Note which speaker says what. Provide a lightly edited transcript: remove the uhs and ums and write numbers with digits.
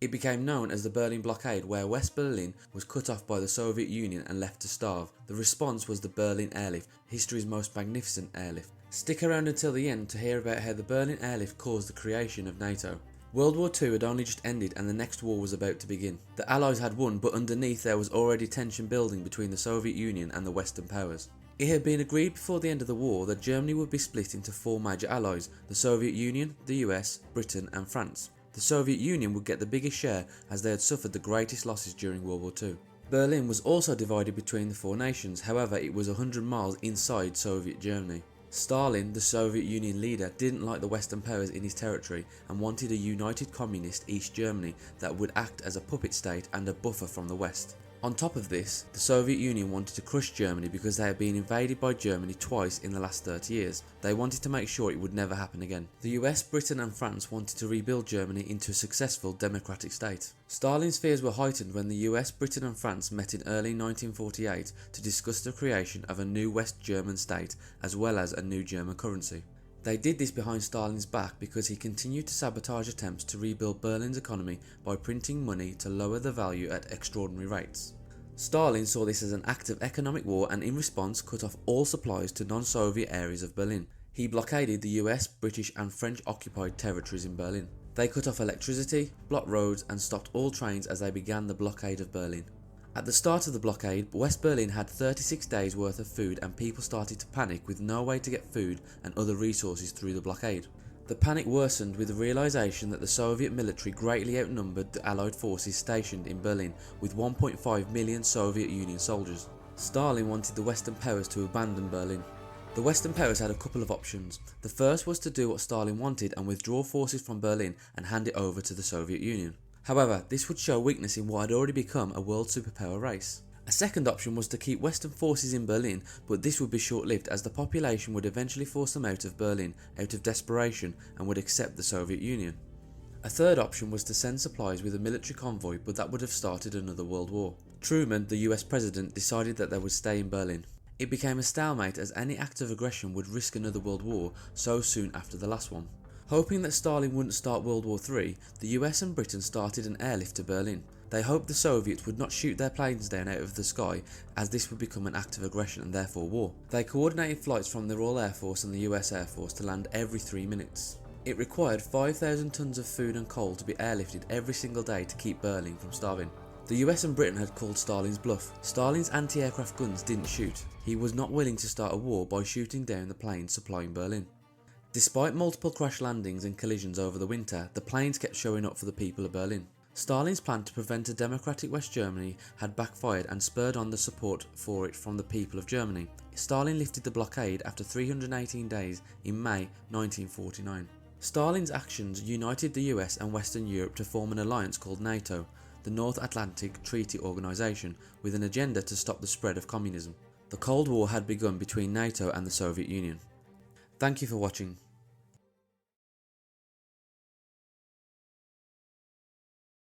Speaker 1: It became known as the Berlin blockade, where West Berlin was cut off by the Soviet Union and left to starve. The response was the Berlin Airlift, history's most magnificent airlift. Stick around until the end to hear about how the Berlin Airlift caused the creation of NATO. World War II had only just ended and the next war was about to begin. The Allies had won, but underneath there was already tension building between the Soviet Union and the Western powers. It had been agreed before the end of the war that Germany would be split into four major allies: the Soviet Union, the US, Britain and France. The Soviet Union would get the biggest share as they had suffered the greatest losses during World War II. Berlin was also divided between the four nations, however it was 100 miles inside Soviet Germany. Stalin, the Soviet Union leader, didn't like the Western powers in his territory and wanted a united communist East Germany that would act as a puppet state and a buffer from the West. On top of this, the Soviet Union wanted to crush Germany because they had been invaded by Germany twice in the last 30 years. They wanted to make sure it would never happen again. The US, Britain and France wanted to rebuild Germany into a successful democratic state. Stalin's fears were heightened when the US, Britain and France met in early 1948 to discuss the creation of a new West German state as well as a new German currency. They did this behind Stalin's back because he continued to sabotage attempts to rebuild Berlin's economy by printing money to lower the value at extraordinary rates. Stalin saw this as an act of economic war and in response cut off all supplies to non-Soviet areas of Berlin. He blockaded the US, British and French occupied territories in Berlin. They cut off electricity, blocked roads and stopped all trains as they began the blockade of Berlin. At the start of the blockade, West Berlin had 36 days worth of food and people started to panic with no way to get food and other resources through the blockade. The panic worsened with the realisation that the Soviet military greatly outnumbered the Allied forces stationed in Berlin with 1.5 million Soviet Union soldiers. Stalin wanted the Western powers to abandon Berlin. The Western powers had a couple of options. The first was to do what Stalin wanted and withdraw forces from Berlin and hand it over to the Soviet Union. However, this would show weakness in what had already become a world superpower race. A second option was to keep Western forces in Berlin, but this would be short-lived as the population would eventually force them out of Berlin out of desperation and would accept the Soviet Union. A third option was to send supplies with a military convoy, but that would have started another world war. Truman, the US president, decided that they would stay in Berlin. It became a stalemate as any act of aggression would risk another world war so soon after the last one. Hoping that Stalin wouldn't start World War III, the US and Britain started an airlift to Berlin. They hoped the Soviets would not shoot their planes down out of the sky, as this would become an act of aggression and therefore war. They coordinated flights from the Royal Air Force and the US Air Force to land every 3 minutes. It required 5,000 tons of food and coal to be airlifted every single day to keep Berlin from starving. The US and Britain had called Stalin's bluff. Stalin's anti-aircraft guns didn't shoot. He was not willing to start a war by shooting down the planes supplying Berlin. Despite multiple crash landings and collisions over the winter, the planes kept showing up for the people of Berlin. Stalin's plan to prevent a democratic West Germany had backfired and spurred on the support for it from the people of Germany. Stalin lifted the blockade after 318 days in May 1949. Stalin's actions united the US and Western Europe to form an alliance called NATO, the North Atlantic Treaty Organization, with an agenda to stop the spread of communism. The Cold War had begun between NATO and the Soviet Union. Thank you for watching.